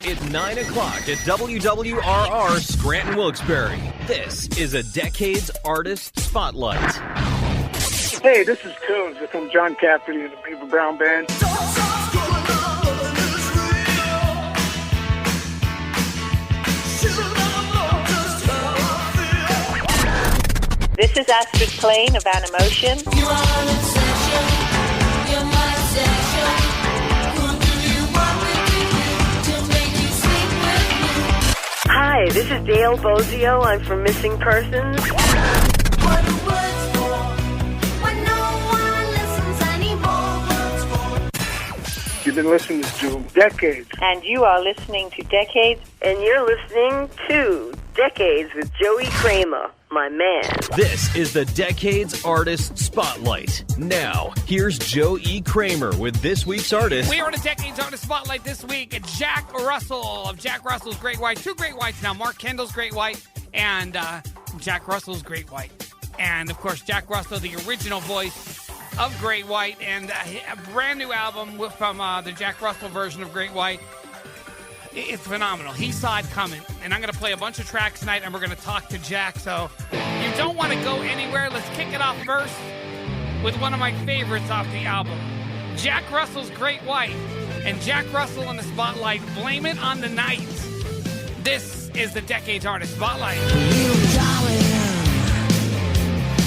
At 9 o'clock at WWRR Scranton Wilkes-Barre. This is a Decades Artist Spotlight. Hey, this is Coons from John Cafferty and the Beaver Brown Band. This is Astrid Plain of Animotion. Hi, this is Dale Bozio. I'm from Missing Persons. You've been listening to Decades. And you are listening to Decades. And you're listening to Decades with Joey Kramer, my man. This is the Decades Artist Spotlight. Now, here's Joe E. Kramer with this week's artist. We are in a Decades Artist Spotlight this week. Jack Russell of Jack Russell's Great White. Two Great Whites now. Mark Kendall's Great White and Jack Russell's Great White. And, of course, Jack Russell, the original voice of Great White, and a brand new album from the Jack Russell version of Great White. It's phenomenal. He saw it coming. And I'm going to play a bunch of tracks tonight, and we're going to talk to Jack. So you don't want to go anywhere. Let's kick it off first with one of my favorites off the album, Jack Russell's Great White. And Jack Russell in the Spotlight, Blame It on the Night. This is the Decades Artist Spotlight. Little darling,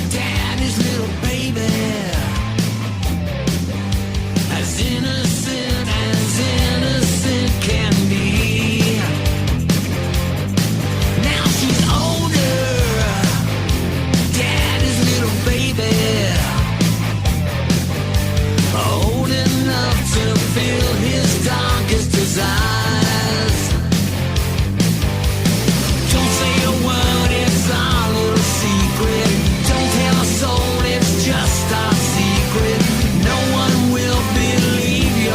daddy's little baby, as innocent can be. Now she's older, daddy's little baby, old enough to feel his darkest desires. Don't say a word, it's our little secret. Don't tell a soul, it's just our secret. No one will believe you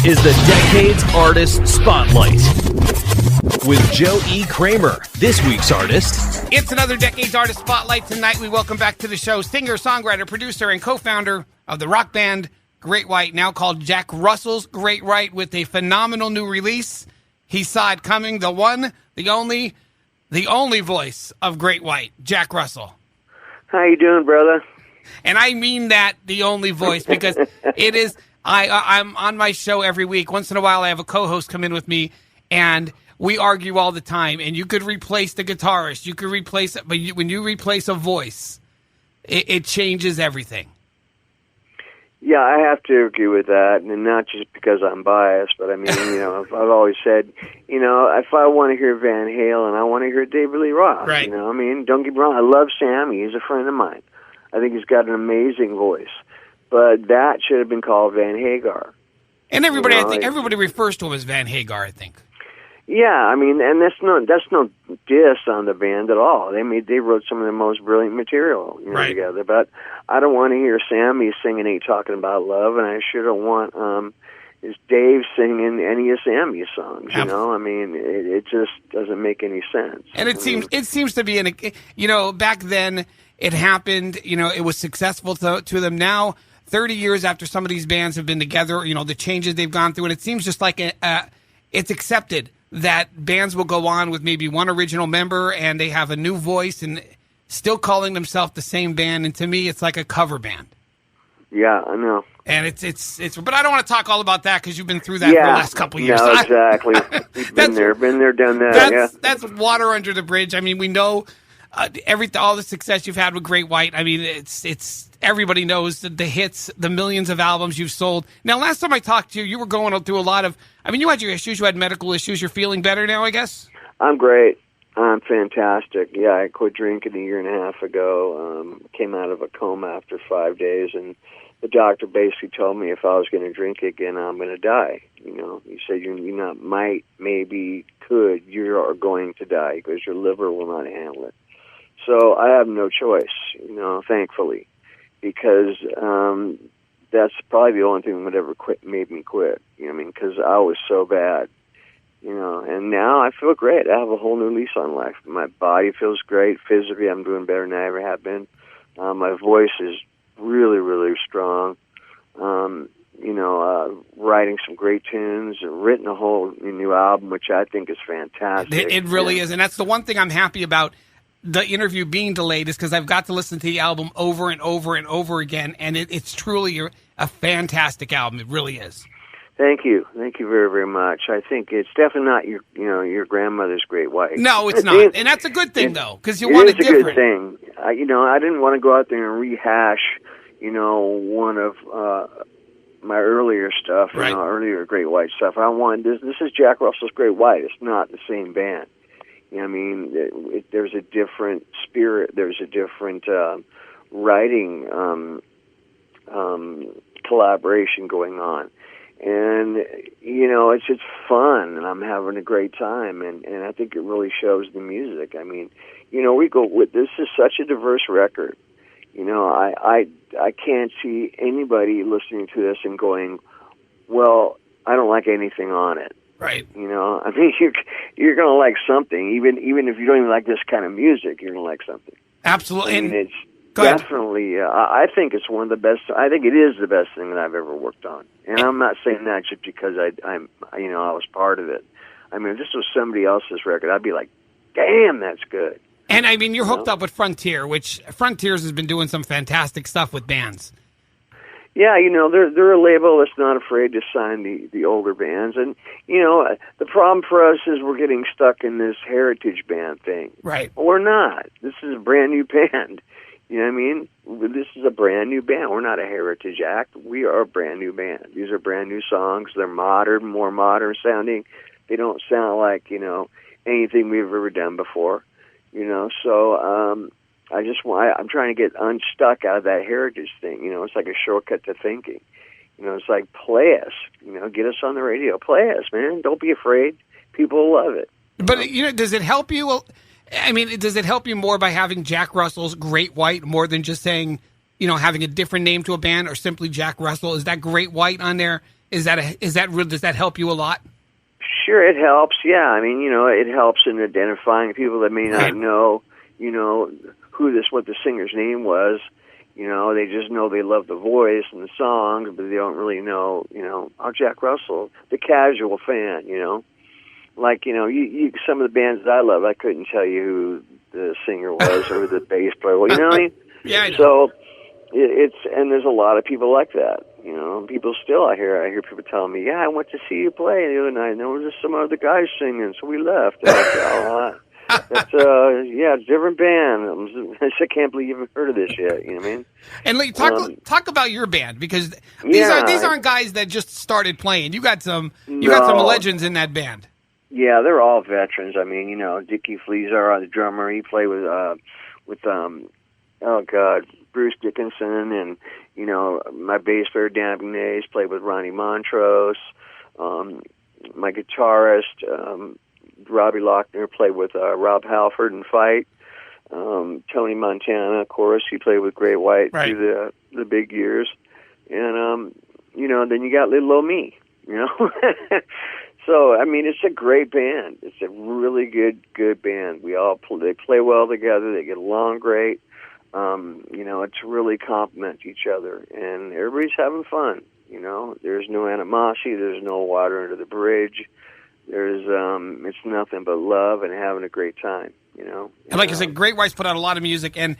is the Decades Artist Spotlight with Joe E. Kramer. This week's artist. It's another Decades Artist Spotlight. Tonight we welcome back to the show singer, songwriter, producer, and co-founder of the rock band Great White, now called Jack Russell's Great White, with a phenomenal new release. He saw it coming. The one, the only voice of Great White, Jack Russell. How you doing, brother? And I mean that, the only voice, because it is. I'm on my show every week. Once in a while, I have a co-host come in with me, and we argue all the time. And you could replace the guitarist, you could replace it, but when you replace a voice, it changes everything. Yeah, I have to agree with that, and not just because I'm biased, but I mean, I've always said, if I want to hear Van Halen, I want to hear David Lee Roth. Right. I mean, don't get me wrong, I love Sammy. He's a friend of mine. I think he's got an amazing voice, but that should have been called Van Hagar. And everybody, I think everybody refers to him as Van Hagar, I think. Yeah, I mean, and that's no diss on the band at all. They wrote some of the most brilliant material right. together. But I don't want to hear Sammy singing Ain't Talking About Love, and I sure don't want is Dave singing any of Sammy's songs. I mean, it just doesn't make any sense. And it seems to be back then it happened. It was successful to them. Now, 30 years after some of these bands have been together, the changes they've gone through, and it seems just like it's accepted that bands will go on with maybe one original member and they have a new voice and still calling themselves the same band. And to me, it's like a cover band. Yeah, I know. And it's but I don't want to talk all about that because you've been through that for the last couple of years. No, exactly. You've been there, done that. That's water under the bridge. I mean, we know all the success you've had with Great White. I mean, it's everybody knows the hits, the millions of albums you've sold. Now, last time I talked to you, you were going through a lot of. I mean, you had your issues. You had medical issues. You're feeling better now, I guess. I'm great. I'm fantastic. Yeah, I quit drinking a year and a half ago. Came out of a coma after 5 days, and the doctor basically told me if I was going to drink again, I'm going to die. He said you not might, maybe, could. You are going to die because your liver will not handle it. So I have no choice, thankfully, because that's probably the only thing that would ever made me quit. Because I was so bad. And now I feel great. I have a whole new lease on life. My body feels great. Physically, I'm doing better than I ever have been. My voice is really, really strong. Writing some great tunes, written a whole new album, which I think is fantastic. It really is. And that's the one thing I'm happy about the interview being delayed, is because I've got to listen to the album over and over and over again. And it's truly a fantastic album. It really is. Thank you very, very much. I think it's definitely not your grandmother's Great White. No, it's not, and that's a good thing though, because you want it different. It's a good thing. I didn't want to go out there and rehash, one of my earlier stuff, right. Earlier Great White stuff. I wanted this is Jack Russell's Great White. It's not the same band. There's a different spirit. There's a different writing collaboration going on. And, it's just fun, and I'm having a great time, and I think it really shows the music. I mean, we go with, this is such a diverse record. I can't see anybody listening to this and going, well, I don't like anything on it. Right. I mean, you're going to like something, even if you don't even like this kind of music, you're going to like something. Absolutely. I mean, it's definitely, I think it's one of the best. I think it is the best thing that I've ever worked on. And I'm not saying that just because I was part of it. I mean, if this was somebody else's record, I'd be like, damn, that's good. And I mean, you're hooked up with Frontier, which Frontiers has been doing some fantastic stuff with bands. Yeah, they're a label that's not afraid to sign the older bands. And, the problem for us is we're getting stuck in this heritage band thing. Right. Well, we're not. This is a brand new band. You know what I mean? This is a brand new band. We're not a heritage act. We are a brand new band. These are brand new songs. They're modern, more modern sounding. They don't sound like, anything we've ever done before. So I'm trying to get unstuck out of that heritage thing. It's like a shortcut to thinking. It's like, play us. Get us on the radio. Play us, man. Don't be afraid. People will love it. But, does it help you? I mean, does it help you more by having Jack Russell's Great White more than just saying having a different name to a band or simply Jack Russell? Is that Great White on there? Does that help you a lot? Sure, it helps. Yeah, I mean, it helps in identifying people that may not know, what the singer's name was. They just know they love the voice and the songs, but they don't really know, Jack Russell, the casual fan, Like, some of the bands that I love, I couldn't tell you who the singer was or the bass player. Well, you know what I mean? Yeah, I know. So and there's a lot of people like that. People still, I hear people telling me, yeah, I went to see you play the other night, and there was just some other guys singing, so we left. And I said, that's it's a different band. I can't believe you haven't heard of this yet. You know what I mean? And talk about your band, because these aren't guys that just started playing. You got some legends in that band. Yeah, they're all veterans. I mean, Dickie Fleazar, the drummer, he played with Bruce Dickinson, and my bass player Dan Ignace played with Ronnie Montrose. My guitarist Robbie Lochner played with Rob Halford and Fight. Tony Montana, of course, he played with Great White through the big years, and then you got little old me, So I mean, it's a great band. It's a really good band. They play well together. They get along great. It's really complement each other, and everybody's having fun. There's no animosity. There's no water under the bridge. There's it's nothing but love and having a great time. And like I said, Great White's put out a lot of music, and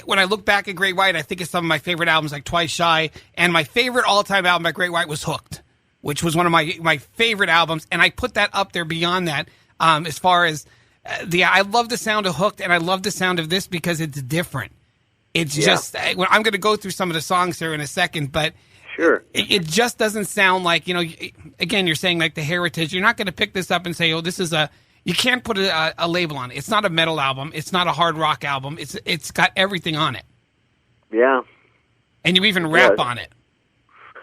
when I look back at Great White, I think of some of my favorite albums like Twice Shy, and my favorite all-time album by Great White was Hooked, which was one of my favorite albums, and I put that up there beyond that. As far as I love the sound of Hooked, and I love the sound of this because it's different. It's just I'm going to go through some of the songs here in a second, but sure, it just doesn't sound like Again, you're saying like the heritage. You're not going to pick this up and say, "Oh, this is You can't put a label on it. It's not a metal album. It's not a hard rock album. It's got everything on it. Yeah, and you even rap on it.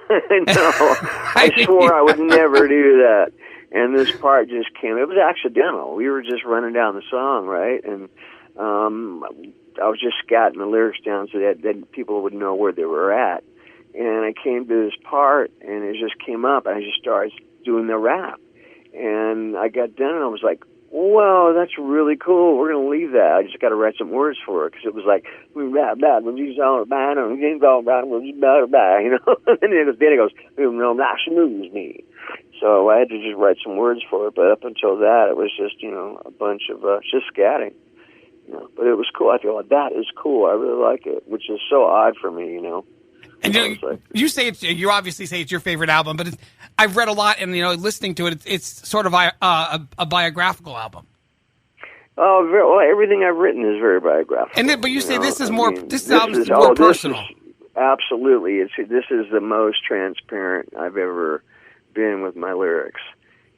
No, I swore I would never do that. And this part just came. It was accidental. We were just running down the song, right? And I was just scatting the lyrics down so that people would know where they were at. And I came to this part, and it just came up, and I just started doing the rap. And I got done, and I was like, "Whoa, that's really cool. We're going to leave that. I just got to write some words for it," because it was like, "We rap that when he's all about it, he's all about it, he's about," And then it goes, "That smooths me." So I had to just write some words for it. But up until that, it was just a bunch of just scatting. But it was cool. I feel like that is cool. I really like it, which is so odd for me. And you obviously say it's your favorite album, but I've read a lot, and listening to it, it's sort of a biographical album. Oh, well, everything I've written is very biographical. But you say this is more. This album is more personal. Absolutely, this is the most transparent I've ever been with my lyrics.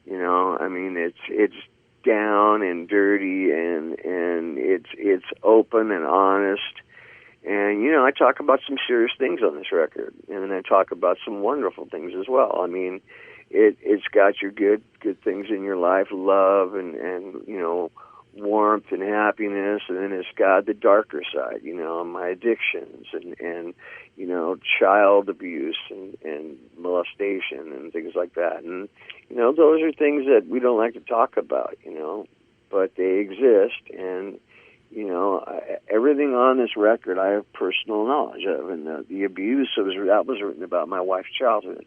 I mean, it's down and dirty, and it's open and honest. And, I talk about some serious things on this record, and then I talk about some wonderful things as well. I mean, it's got your good things in your life, love and warmth and happiness, and then it's got the darker side, my addictions and child abuse and molestation and things like that. And, those are things that we don't like to talk about, but they exist, and everything on this record I have personal knowledge of, and the abuse that was written about my wife's childhood,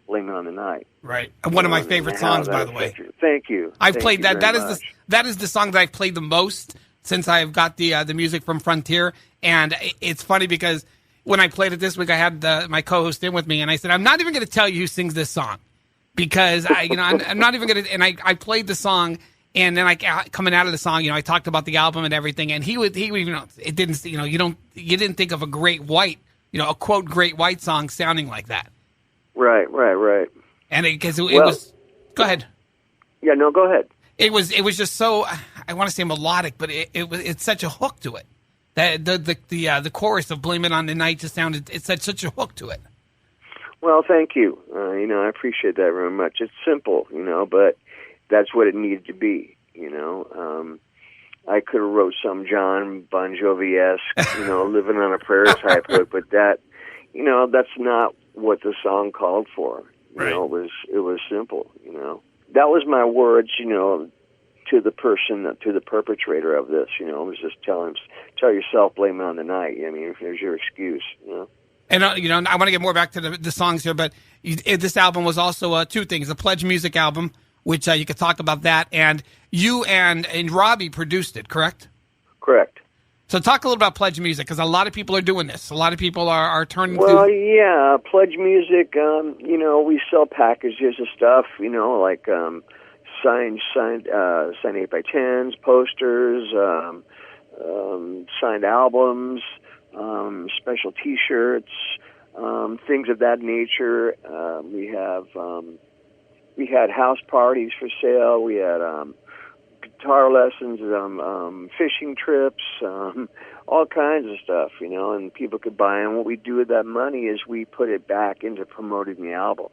Blame It on the Night. Right, one of my favorite songs, by the way. Thank you. I've played that. That is the song that I've played the most since I've got the music from Frontier, and it's funny because when I played it this week, I had my co-host in with me, and I said, "I'm not even going to tell you who sings this song because I'm not even going to." And I played the song. And then coming out of the song, I talked about the album and everything, and he would it didn't, you didn't think of a Great White, a quote Great White song sounding like that. Right. And because it was, go ahead. Yeah, no, go ahead. It was just so, I want to say melodic, but it's such a hook to it. The chorus of Blame It on the Night just sounded, it's such a hook to it. Well, thank you. I appreciate that very much. It's simple, but that's what it needed to be, I could have wrote some John Bon Jovi-esque, living on a prayer type hook, but that, that's not what the song called for. Right. It was simple, That was my words, to the person, to the perpetrator of this, it was just tell yourself, blame it on the night. I mean, here's your excuse, And, I want to get more back to the songs here, but this album was also two things, a Pledge Music album, which you could talk about that, and you and Robbie produced it, correct? Correct. So talk a little about Pledge Music, because a lot of people are doing this. A lot of people are turning Well, to... yeah, Pledge Music, we sell packages of stuff, like signed 8x10s, posters, signed albums, special T-shirts, things of that nature. We had house parties for sale. We had guitar lessons, fishing trips, all kinds of stuff, and people could buy. And what we do with that money is we put it back into promoting the album.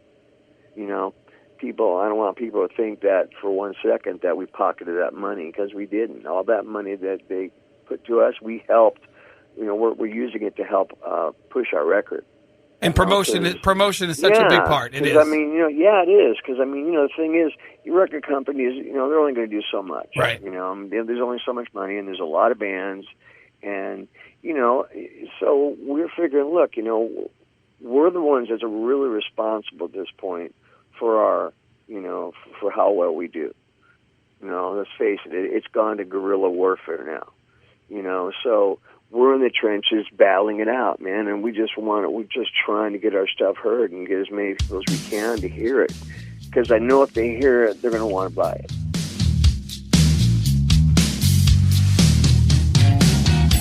I don't want people to think that for 1 second that we pocketed that money, because we didn't. All that money that they put to us, we helped. We're using it to help push our record. And promotion is such a big part. It is. I mean, it is. Because, the thing is, your record companies, they're only going to do so much. Right. There's only so much money, and there's a lot of bands. And, so we're figuring, look, we're the ones that are really responsible at this point for our, for how well we do. Let's face it, it's gone to guerrilla warfare now. So we're in the trenches battling it out, man, and we're just trying to get our stuff heard and get as many people as we can to hear it. Because I know if they hear it, they're going to want to buy it.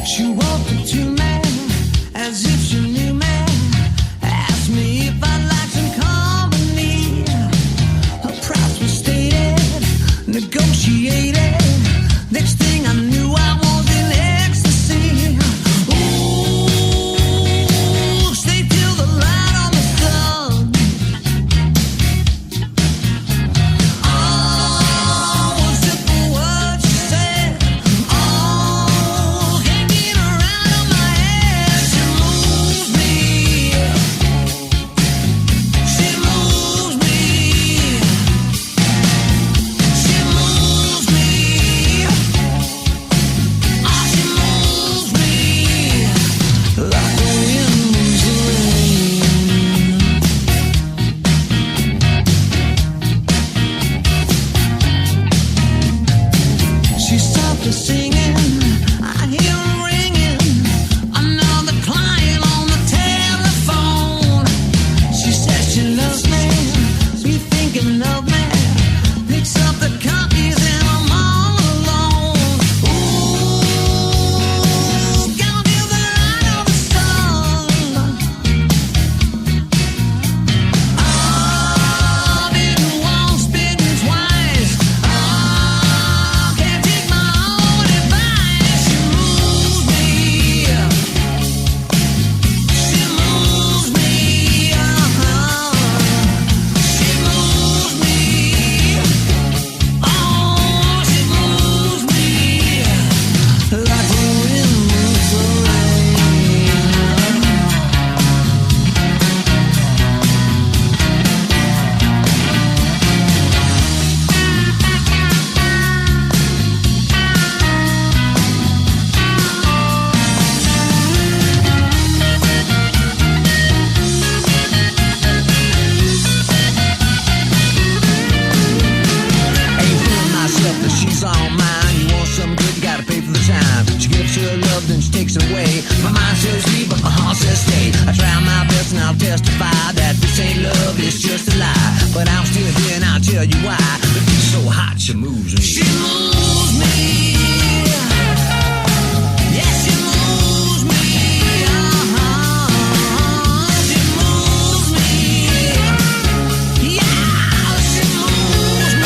She walked up to me as if she knew me. Asked me if I'd like some company. Her price was stated, negotiated. Next thing I knew, I was in ecstasy. Ooh, stay till the light on the sun. Oh, one simple word she said. Oh, hanging around on my head. She moves me. She moves me. She moves me. Oh, she moves me like the wind moves the rain. She stopped her singing. I hear her ringing. Another client on the telephone. She says she loves me. Be thinking of me. Picks up the copies and I'm all alone. Ooh, gonna feel the light of the sun. Oh, bitten once, bitten twice. Oh, can't take my own advice. She moves me. She moves me. She moves me. Oh, she moves me like the wind moves the rain. Ain't fooling myself that she's all mine. You want something good, you gotta pay for the time. She gives her love, then she takes it away. My mind says leave, but my heart says stay. I try my best and I'll testify that this ain't love, it's just a lie. But I'm still here and I'll tell you why. The beat's so hot, she moves me. She moves me. Yes, she moves me. She moves me. Yeah, she moves me.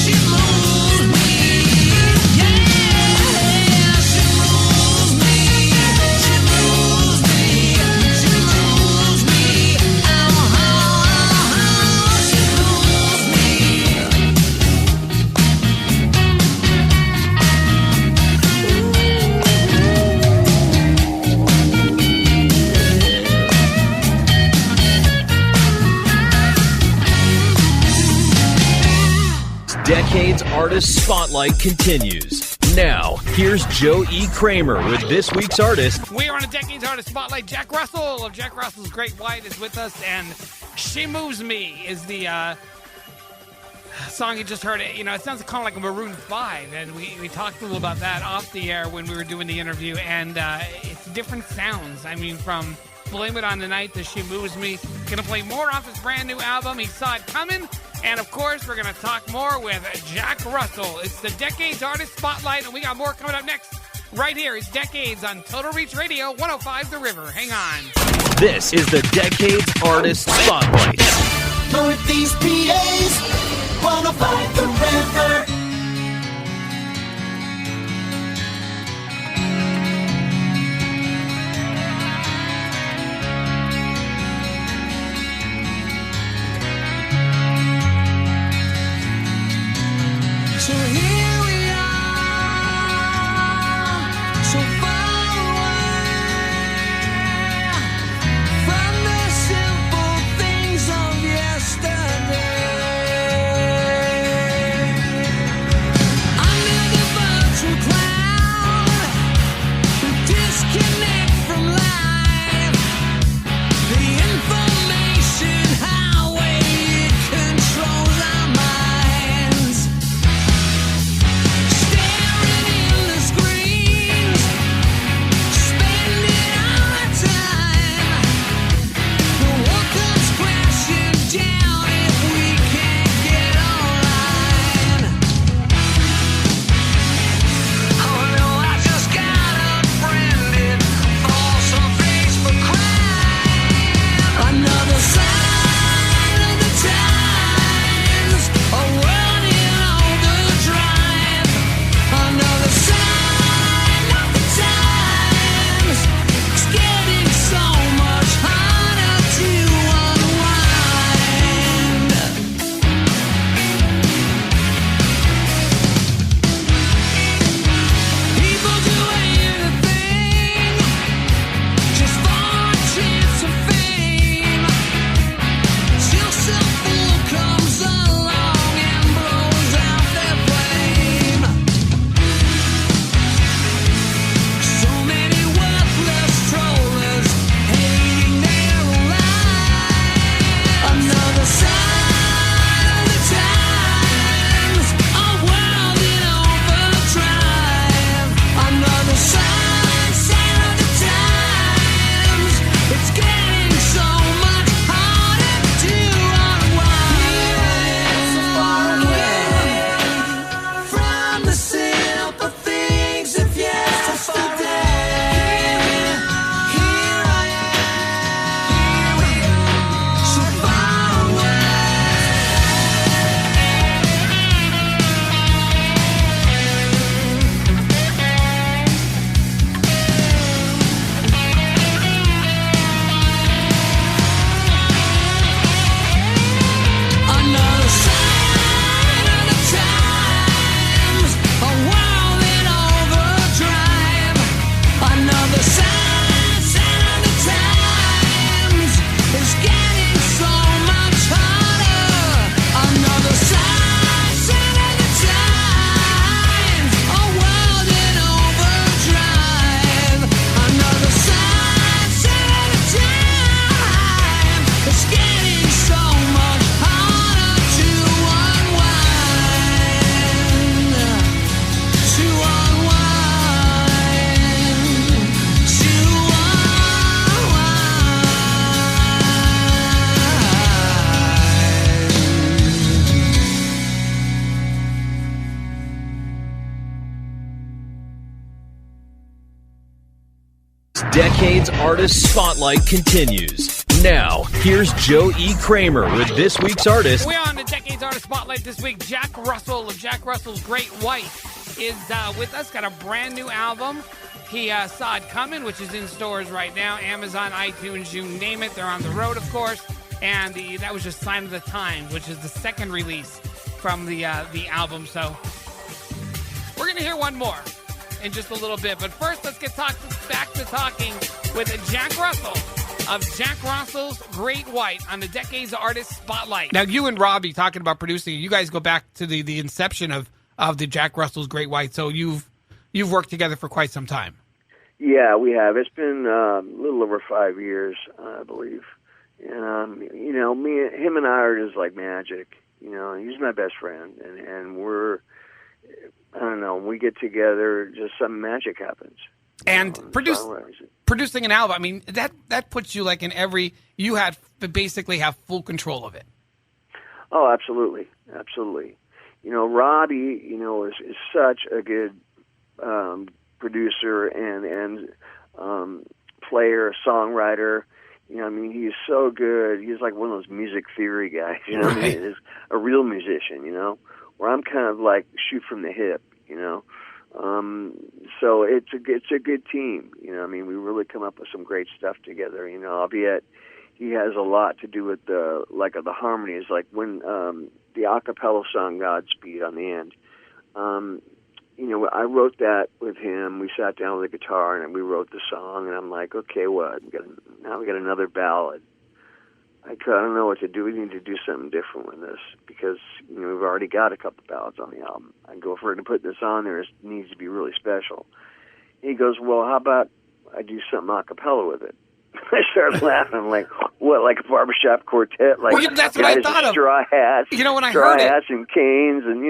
She moves me. Decades Artist Spotlight continues. Now, here's Joe E. Kramer with this week's artist. We are on a Decades Artist Spotlight. Jack Russell of Jack Russell's Great White is with us, and She Moves Me is the song you just heard. You know, it sounds kind of like a Maroon 5, and we talked a little about that off the air when we were doing the interview, and it's different sounds. I mean, from Blame It on the Night to She Moves Me. Gonna play more off his brand new album, He Saw It Coming. And, of course, we're going to talk more with Jack Russell. It's the Decades Artist Spotlight, and we got more coming up next. Right here is Decades on Total Reach Radio, 105 The River. Hang on. This is the Decades Artist Spotlight. Northeast PA's 105 The River. So here we are, so far away from the simple things of yesterday. Under the virtual cloud, we disconnect from life. The information highway, it controls our minds. Staring in the screens, spending our time. The world comes crashing down if we can't get online. Oh no, I just got unfriended for some Facebook crime. Another sign of the times, a world in overdrive. Another sign of the times, it's getting so much harder to unwind. People do anything just for a chance of fame, till self-will comes along and blows out their flame. So many worthless trollers hating their own life. Another sign of the times, a world in overdrive. Another sign of the times, it's getting so much harder to unwind. So far away from the simple things of yesterday. Here I am, so far away. Another sign of the times, a world in overdrive. Another sign of the times, it's getting so much harder. Another sign of the times, a world in overdrive. Another sign of the times, it's getting so much harder to unwind. To unwind. To Decades Artist Spotlight continues. Now, here's Joe E. Kramer with this week's artist. We're on the Decades Artist Spotlight this week. Jack Russell of Jack Russell's Great White is with us. Got a brand new album. He Saw It Coming, which is in stores right now. Amazon, iTunes, you name it. They're on the road, of course. And that was just Sign of the Times, which is the second release from the album. So we're going to hear one more in just a little bit. But first, let's get back to talking with Jack Russell of Jack Russell's Great White on the Decades Artist Spotlight. Now, you and Robbie talking about producing, you guys go back to the inception of the Jack Russell's Great White, so you've worked together for quite some time. Yeah, we have. It's been a little over 5 years, I believe. And, him and I are just like magic. He's my best friend, and we're, I don't know, when we get together, just some magic happens. And producing an album, I mean, that puts you like in every, you had to basically have full control of it. Oh, absolutely. Absolutely. Robbie, is such a good producer and player, songwriter. He's so good. He's like one of those music theory guys, Right. He's a real musician, where I'm kind of like shoot from the hip, So it's a good team, we really come up with some great stuff together, albeit he has a lot to do with the harmonies, like when the a cappella song Godspeed on the end. I wrote that with him. We sat down with the guitar and we wrote the song, and I'm like, okay, what? Now we got another ballad. I don't know what to do. We need to do something different with this because we've already got a couple ballads on the album. I go for it to put this on there. It needs to be really special. He goes, well, how about I do something a cappella with it? I started laughing. I'm like, what, like a barbershop quartet? Like, well, that's what I thought of. Straw hats. When I straw heard hats and canes and,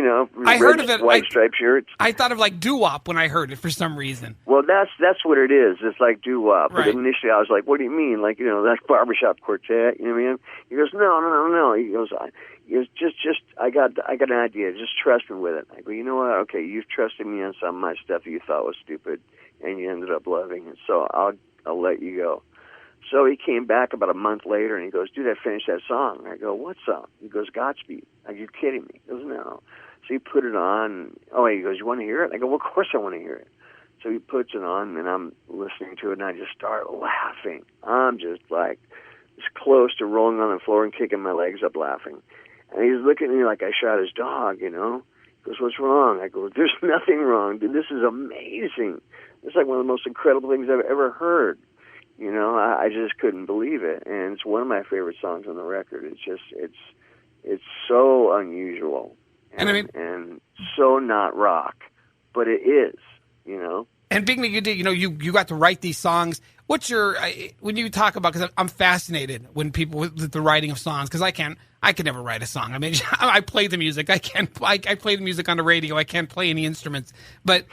I heard of it. White striped shirts. I thought of like doo-wop when I heard it for some reason. Well, that's what it is. It's like doo-wop. Right. But initially I was like, what do you mean? Like, that's barbershop quartet. You know what I mean? He goes, no. He goes, just I got an idea. Just trust me with it. I go, you know what? Okay, you've trusted me on some of my stuff that you thought was stupid, and you ended up loving it. So I'll let you go. So he came back about a month later, and he goes, dude, I finished that song. I go, what song? He goes, Godspeed. Are you kidding me? He goes, no. So he put it on. Oh, he goes, you want to hear it? I go, well, of course I want to hear it. So he puts it on, and I'm listening to it, and I just start laughing. I'm just like, it's close to rolling on the floor and kicking my legs up laughing. And he's looking at me like I shot his dog, He goes, what's wrong? I go, there's nothing wrong, dude. This is amazing. It's like one of the most incredible things I've ever heard. I just couldn't believe it, and it's one of my favorite songs on the record. It's so unusual, and so not rock, but it is, And being that you did, you got to write these songs. What's your when you talk about? Because I'm fascinated when people with the writing of songs, because I can never write a song. I mean, I play the music. I play the music on the radio. I can't play any instruments. But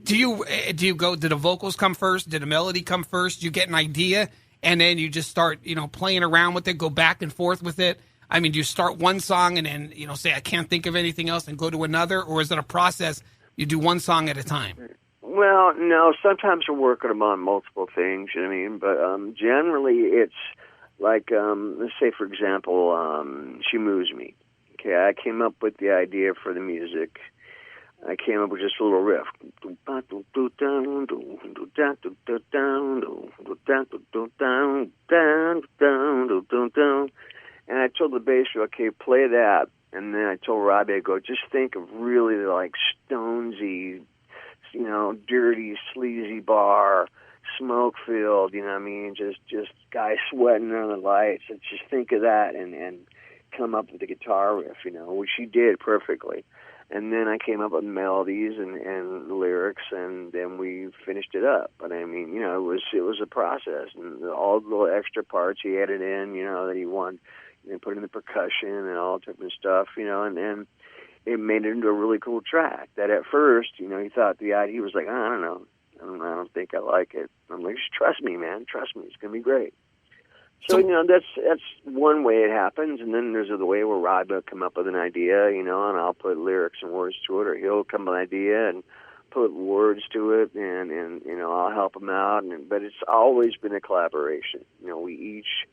do you go? Did the vocals come first? Did the melody come first? You get an idea, and then you just start playing around with it, go back and forth with it. I mean, do you start one song and then say I can't think of anything else and go to another, or is it a process? You do one song at a time. Well, no. Sometimes we're working on multiple things. But generally it's. Like, let's say, for example, She Moves Me. Okay, I came up with the idea for the music. I came up with just a little riff. And I told the bass, okay, play that. And then I told Robbie, I go, just think of really like Stonesy, dirty, sleazy bar, smoke filled, just guys sweating under the lights, and just think of that and come up with the guitar riff, which he did perfectly. And then I came up with melodies and lyrics, and then we finished it up. But it was a process, and all the little extra parts he added in, that he wanted, put in the percussion and all different stuff, and then it made it into a really cool track. That at first, he thought the idea, he was like, I don't know. I don't think I like it. I'm like, just trust me, man. Trust me. It's going to be great. So, that's one way it happens. And then there's the way where Rob will come up with an idea, and I'll put lyrics and words to it, or he'll come with an idea and put words to it, and I'll help him out. But it's always been a collaboration. We each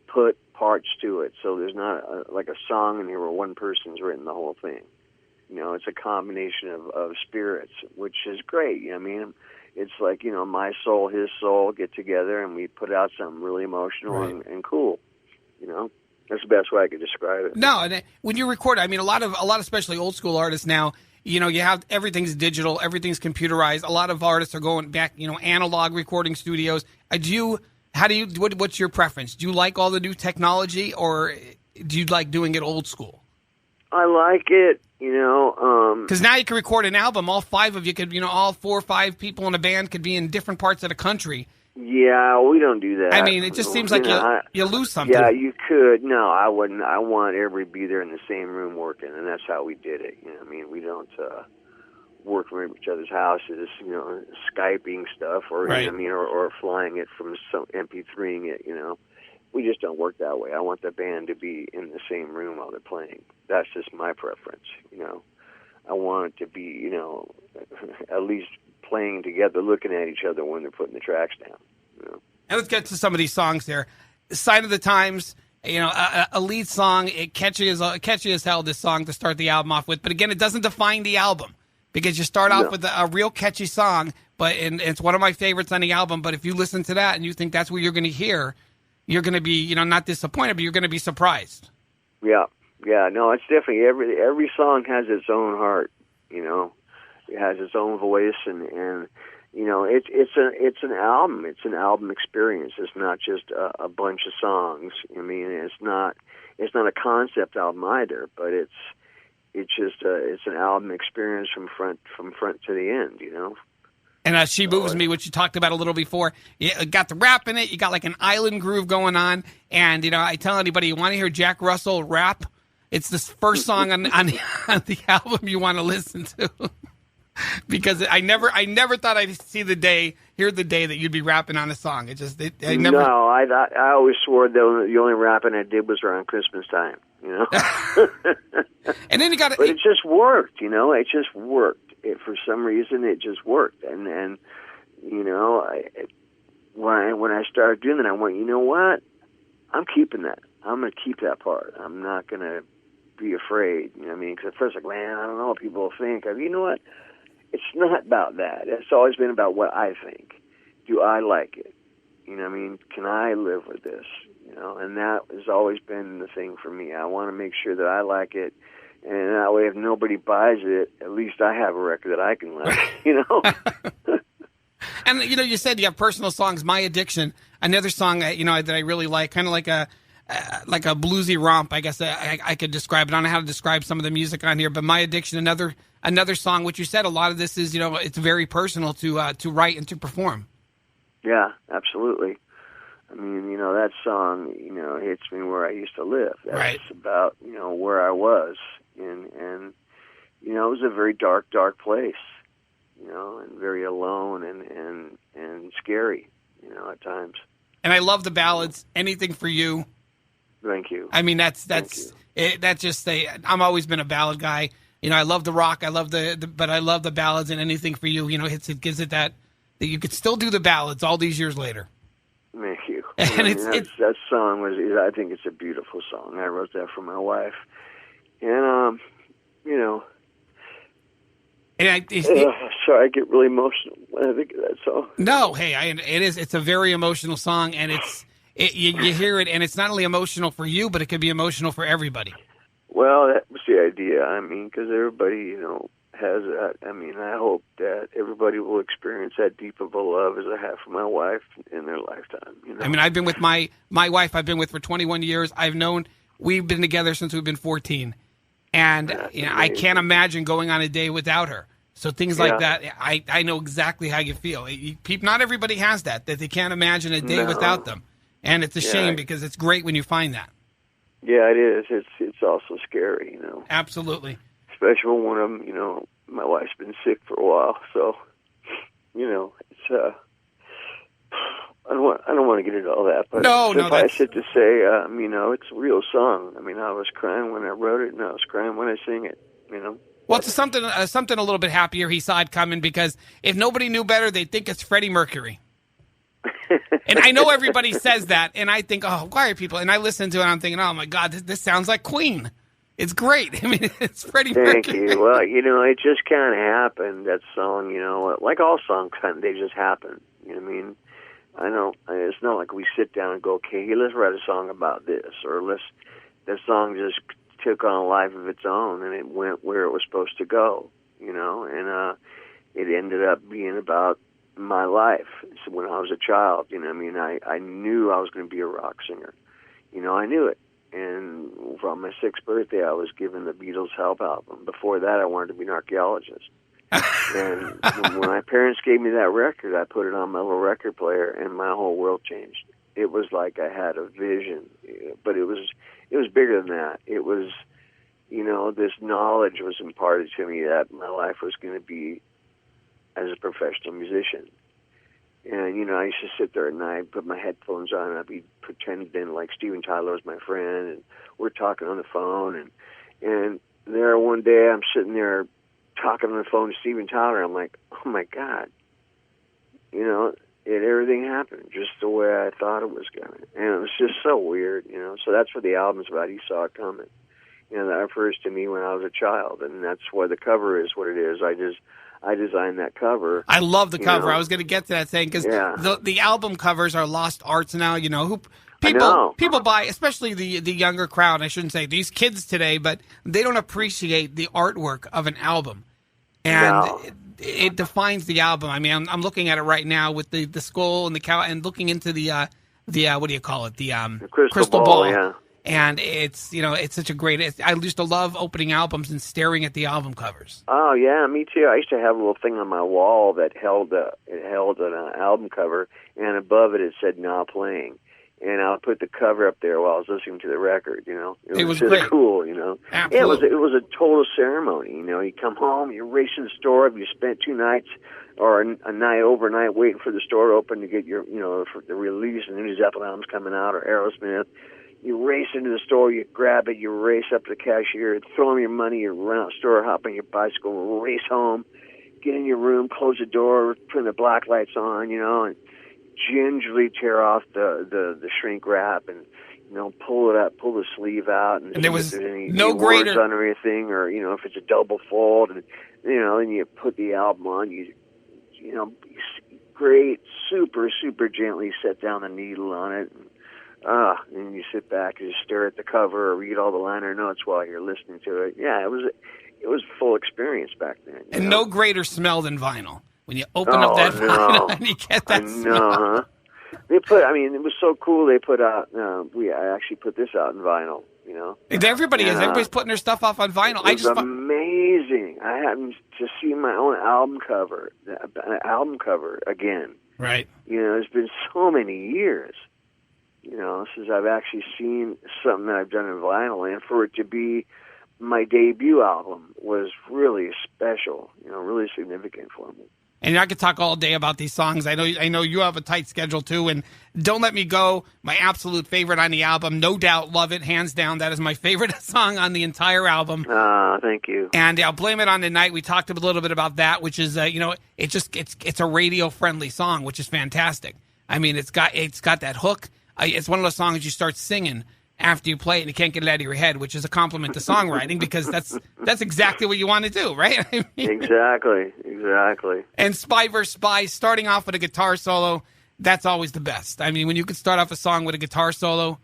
put parts to it. So there's not like a song in here where one person's written the whole thing. It's a combination of spirits, which is great. It's like, my soul, his soul get together, and we put out something really emotional right. and cool. That's the best way I could describe it. No, and when you record, a lot of especially old school artists now, you have everything's digital, everything's computerized. A lot of artists are going back, analog recording studios. How do you? What's your preference? Do you like all the new technology, or do you like doing it old school? I like it, Because now you can record an album. All five of you could, all 4 or 5 people in a band could be in different parts of the country. Yeah, we don't do that. I mean, it just seems like you lose something. Yeah, you could. No, I wouldn't. I want everybody to be there in the same room working, and that's how we did it. I mean, we don't work from each other's houses, Skyping stuff, or right. or flying it from some MP3ing it. We just don't work that way. I want the band to be in the same room while they're playing. That's just my preference. I want it to be, at least playing together, looking at each other when they're putting the tracks down. And let's get to some of these songs here. Sign of the Times, a lead song, catchy as hell, this song to start the album off with. But again, it doesn't define the album because you start off with a real catchy song, and it's one of my favorites on the album. But if you listen to that and you think that's what you're going to hear, you're going to be, not disappointed, but you're going to be surprised. Yeah. No, it's definitely every song has its own heart. It has its own voice, and it's an album. It's an album experience. It's not just a bunch of songs. I mean, it's not a concept album either, but it's an album experience from front to the end. And She Moves Me, which you talked about a little before, you got the rap in it. You got like an island groove going on. And, I tell anybody, you want to hear Jack Russell rap? It's the first song on the album you want to listen to. Because I never thought I'd hear the day that you'd be rapping on a song. I never. No, I always swore that the only rapping I did was around Christmas time, And then you got But it just worked, It just worked. For some reason, it just worked, and when I started doing that, I went, you know what? I'm keeping that. I'm going to keep that part. I'm not going to be afraid. Because at first, man, I don't know what people will think. You know what? It's not about that. It's always been about what I think. Do I like it? Can I live with this? And that has always been the thing for me. I want to make sure that I like it. And that way, if nobody buys it, at least I have a record that I can like, And, you said you have personal songs. My Addiction, another song, that I really like, kind of like a bluesy romp, I guess I could describe it. I don't know how to describe some of the music on here, but My Addiction, another song, which you said a lot of this is, it's very personal to write and to perform. Yeah, absolutely. That song, hits me where I used to live. That's right. About, where I was. And it was a very dark place, and very alone and scary, at times. And I love the ballads, Anything for You. Thank you. I mean, that's just I'm always been a ballad guy. I love the rock. I love but I love the ballads, and Anything for You, gives it that you could still do the ballads all these years later. Thank you. And that song I think it's a beautiful song. I wrote that for my wife. And, sorry, I get really emotional when I think of that song. No, hey, it's a very emotional song, and you hear it, and it's not only emotional for you, but it could be emotional for everybody. Well, that was the idea. Because everybody, has that. I hope that everybody will experience that deep of a love as I have for my wife in their lifetime. I've been with my wife. I've been with for 21 years. We've been together since we've been 14. And I can't imagine going on a day without her. So things like that, I know exactly how you feel. Not everybody has that they can't imagine a day without them. And it's a shame because it's great when you find that. Yeah, it is. It's also scary, Absolutely. Especially when one of them, my wife's been sick for a while. So, it's I don't want to get into all that, but suffice it to say, it's a real song. I was crying when I wrote it, and I was crying when I sing it. Well, it's something a little bit happier he saw it coming, because if nobody knew better, they'd think it's Freddie Mercury. And I know everybody says that, and I think, oh, why are people? And I listen to it, and I'm thinking, oh my God, this sounds like Queen. It's great. It's Freddie Mercury. Thank you. Well, it just kind of happened. That song, like all songs, they just happen. I know it's not like we sit down and go, okay, let's write a song about this, or the song just took on a life of its own, and it went where it was supposed to go, and it ended up being about my life. So when I was a child, you know, I mean, I knew I was going to be a rock singer. You know, I knew it. And from my 6th birthday, I was given the Beatles' Help album. Before that, I wanted to be an archaeologist. And when my parents gave me that record, I put it on my little record player, and my whole world changed. It was like I had a vision, but it was bigger than that. It was, you know, this knowledge was imparted to me that my life was going to be as a professional musician. And, you know, I used to sit there at night, put my headphones on, and I'd be pretending like Steven Tyler was my friend, and we're talking on the phone. And there one day I'm sitting there talking on the phone to Steven Tyler. I'm like, oh, my God. You know, everything happened just the way I thought it was going to. And it was just so weird, you know. So that's what the album's about. He saw it coming. You know, that refers to me when I was a child, and that's why the cover is what it is. I designed that cover. I love the cover. know. I was going to get to that thing because Yeah. the album covers are lost arts now. You know, I know. people buy, especially the younger crowd. I shouldn't say these kids today, but they don't appreciate the artwork of an album, and No. it defines the album. I mean, I'm looking at it right now with the skull and the cow, and looking into the what do you call it? The crystal ball, yeah. And it's, you know, it's such a great. I used to love opening albums and staring at the album covers. Oh yeah, me too. I used to have a little thing on my wall that held an album cover, and above it said "Now Playing," and I'll put the cover up there while I was listening to the record. You know, It was just great. cool. You know, Absolutely. Yeah, it was a total ceremony. You know, you come home, you race to the store. If you spent 2 nights or a night overnight waiting for the store to open to get your, you know, for the release, and new Zeppelin albums coming out or Aerosmith. You race into the store, you grab it, you race up to the cashier, throw him your money, you run out the store, hop on your bicycle, race home, get in your room, close the door, turn the black lights on, you know, and gingerly tear off the shrink wrap and, you know, pull it up, pull the sleeve out, and there see was if there's any no words greater on or anything, or, you know, if it's a double fold, and, you know, and you put the album on, you know, great, super, super gently set down the needle on it, and you sit back and just stare at the cover or read all the liner notes while you're listening to it. Yeah, it was a full experience back then. And know? no greater smell than vinyl. When you open up that vinyl and you get that smell. Huh? They put, I mean, it was so cool. They put out, I actually put this out in vinyl, you know. Everybody's putting their stuff off on vinyl. It was amazing. I happened to see my own album cover again. Right. You know, it's been so many years, you know, since I've actually seen something that I've done in vinyl, and for it to be my debut album was really special, you know, really significant for me. And I could talk all day about these songs. I know you have a tight schedule too. And Don't Let Me Go, my absolute favorite on the album. No doubt, love it, hands down. That is my favorite song on the entire album. Thank you. And I'll Blame It on the Night. We talked a little bit about that, which is you know, it's a radio friendly song, which is fantastic. I mean, it's got that hook. It's one of those songs you start singing after you play it and you can't get it out of your head, which is a compliment to songwriting because that's exactly what you want to do, right? I mean, Exactly. And Spy vs. Spy, starting off with a guitar solo, that's always the best. I mean, when you can start off a song with a guitar solo,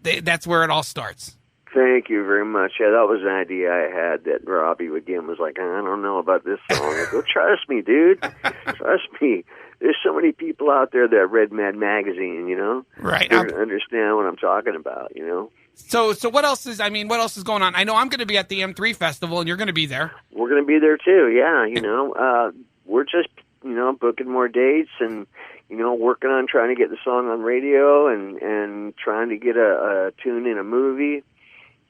that's where it all starts. Thank you very much. Yeah, that was an idea I had that Robbie again was like, I don't know about this song. I go, trust me, dude. Trust me. There's so many people out there that read Mad Magazine, you know? Right. They understand what I'm talking about, you know? So what else is going on? I know I'm going to be at the M3 Festival, and you're going to be there. We're going to be there, too, yeah, you know. We're just, you know, booking more dates and, you know, working on trying to get the song on radio and trying to get a tune in a movie.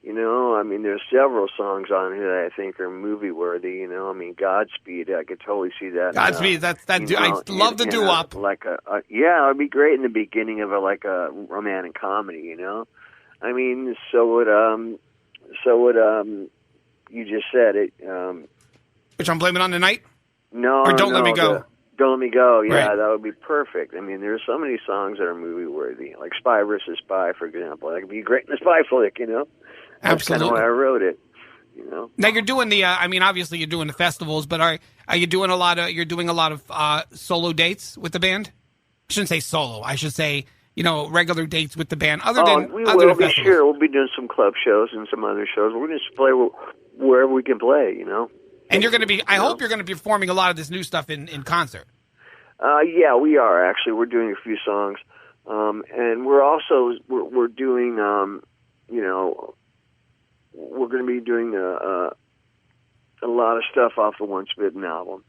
You know, I mean, there's several songs on here that I think are movie-worthy, you know. I mean, Godspeed, I could totally see that. Godspeed, I love the doo-wop. Yeah, it would be great in the beginning of a romantic comedy, you know. I mean, so would you just said it. Which I'm Blaming on the Night? No, or Don't Let Me Go. Don't Let Me Go, yeah, right. That would be perfect. I mean, there's so many songs that are movie-worthy, like Spy vs. Spy, for example. That could be great in a spy flick, you know. That's Absolutely. kind of why I wrote it, you know. Now you're doing obviously you're doing the festivals, but are you doing a lot of solo dates with the band? I shouldn't say solo. I should say, you know, regular dates with the band. We will be sure. We'll be doing some club shows and some other shows. We're going to play wherever we can play, you know. And you're going to be. I hope you're going to be performing a lot of this new stuff in concert. Yeah, we are actually. We're doing a few songs, and we're also we're doing, you know, we're going to be doing a lot of stuff off the Once Bitten album.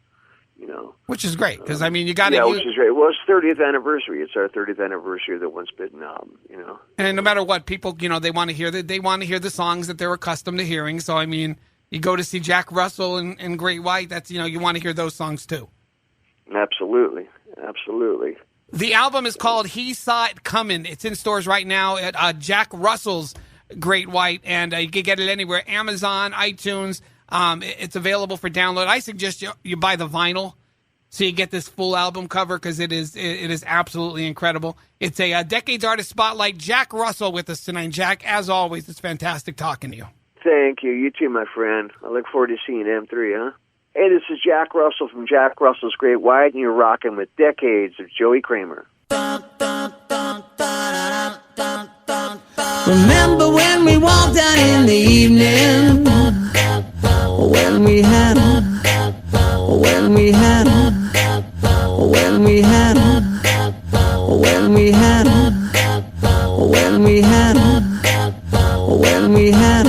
You know, which is great because I mean you got to. Yeah, which is great. Well, it's 30th anniversary. It's our 30th anniversary of the Once Bitten album. You know, and no matter what, people, you know, they want to hear the songs that they're accustomed to hearing. So I mean, you go to see Jack Russell and Great White. That's, you know, you want to hear those songs too. Absolutely. The album is called He Saw It Coming. It's in stores right now at Jack Russell's Great White, and you can get it anywhere: Amazon, iTunes. It's available for download. I suggest you buy the vinyl so you get this full album cover because it is absolutely incredible. It's a Decades Artist Spotlight. Jack Russell with us tonight. Jack, as always, it's fantastic talking to you. Thank you. You too, my friend. I look forward to seeing M3, huh? Hey, this is Jack Russell from Jack Russell's Great White, and you're rocking with Decades of Joey Kramer. Remember when we walked out in the evening? When we had when we had when we had when we had when we had when we had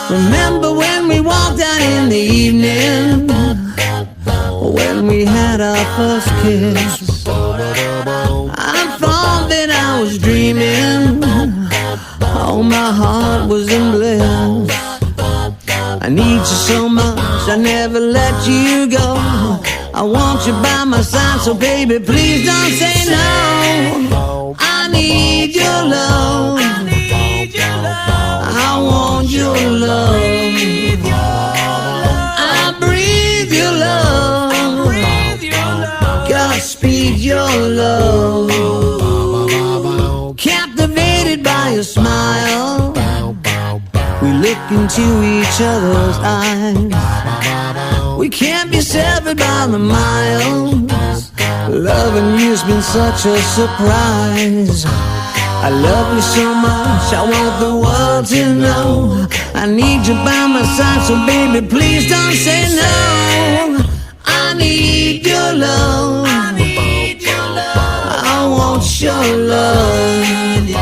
Remember when we walked out in the evening? When we had our first kiss, I thought that I was dreaming. Oh, my heart was in bliss. I need you so much, I never let you go. I want you by my side, so baby, please don't say no. I need your love. I want your love. I breathe your love. Godspeed your love. Captivated by your smile, we look into each other's eyes. We can't be severed by the miles. Loving you's been such a surprise. I love you so much, I want the world to know. I need you by my side, so baby, please don't say no. I need your love. I want your love.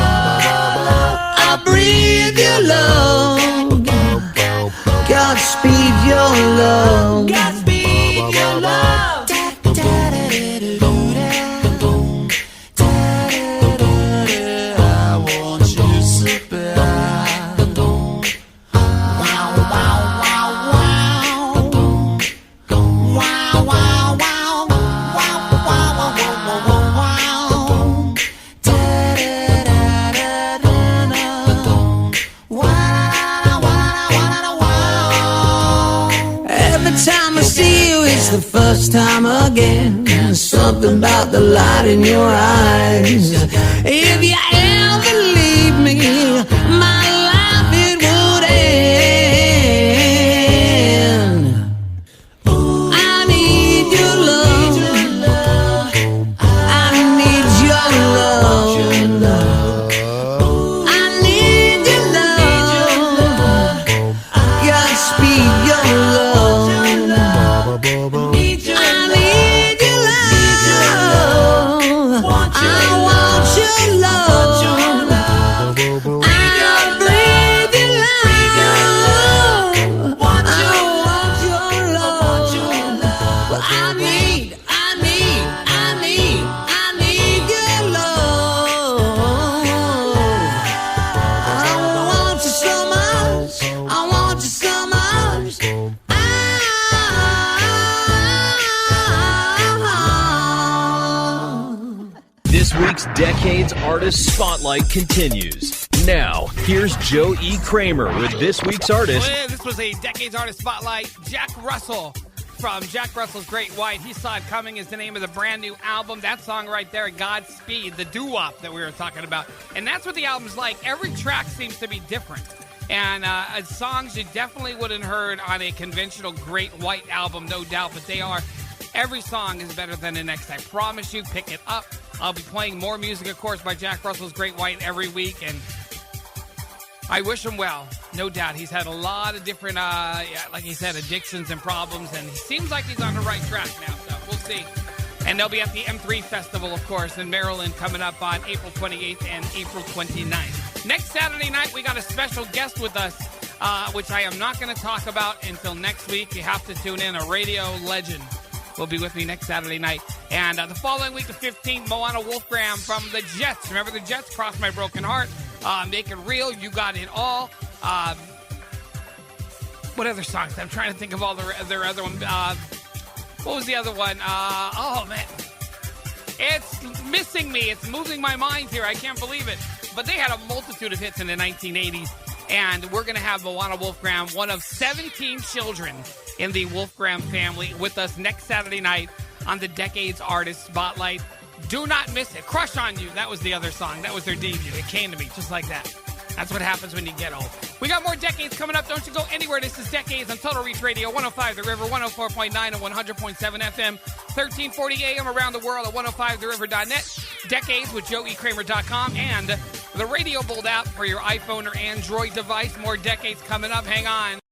I breathe your love. Godspeed your love. Godspeed your love. The first time again, something about the light in your eyes. If you ever leave me, my life it would end. I need your love. I need your love. I need your love. Godspeed your love. This week's Decades Artist Spotlight continues. Now, here's Joe E. Kramer with this week's artist. Well, this was a Decades Artist Spotlight. Jack Russell from Jack Russell's Great White. He Saw It Coming is the name of the brand new album. That song right there, Godspeed, the doo-wop that we were talking about. And that's what the album's like. Every track seems to be different. And songs you definitely wouldn't heard on a conventional Great White album, no doubt. But they are. Every song is better than the next. I promise you, pick it up. I'll be playing more music, of course, by Jack Russell's Great White every week, and I wish him well. No doubt. He's had a lot of different, like he said, addictions and problems, and he seems like he's on the right track now, so we'll see. And they'll be at the M3 Festival, of course, in Maryland coming up on April 28th and April 29th. Next Saturday night, we got a special guest with us, which I am not going to talk about until next week. You have to tune in. A radio legend will be with me next Saturday night. And the following week, the 15th, Moana Wolfgram from the Jets. Remember the Jets? Cross My Broken Heart. Make It Real. You Got It All. What other songs? I'm trying to think of all their other ones. What was the other one? Oh, man. It's missing me. It's moving my mind here. I can't believe it. But they had a multitude of hits in the 1980s. And we're going to have Moana Wolfgram, one of 17 children in the Wolfgram family, with us next Saturday night on the Decades Artist Spotlight. Do not miss it. Crush on You. That was the other song. That was their debut. It came to me just like that. That's what happens when you get old. We got more Decades coming up. Don't you go anywhere. This is Decades on Total Reach Radio, 105 The River, 104.9 and 100.7 FM, 1340 AM around the world at 105theriver.net, Decades with JoeyKramer.com, and the Radio Bold app for your iPhone or Android device. More Decades coming up. Hang on.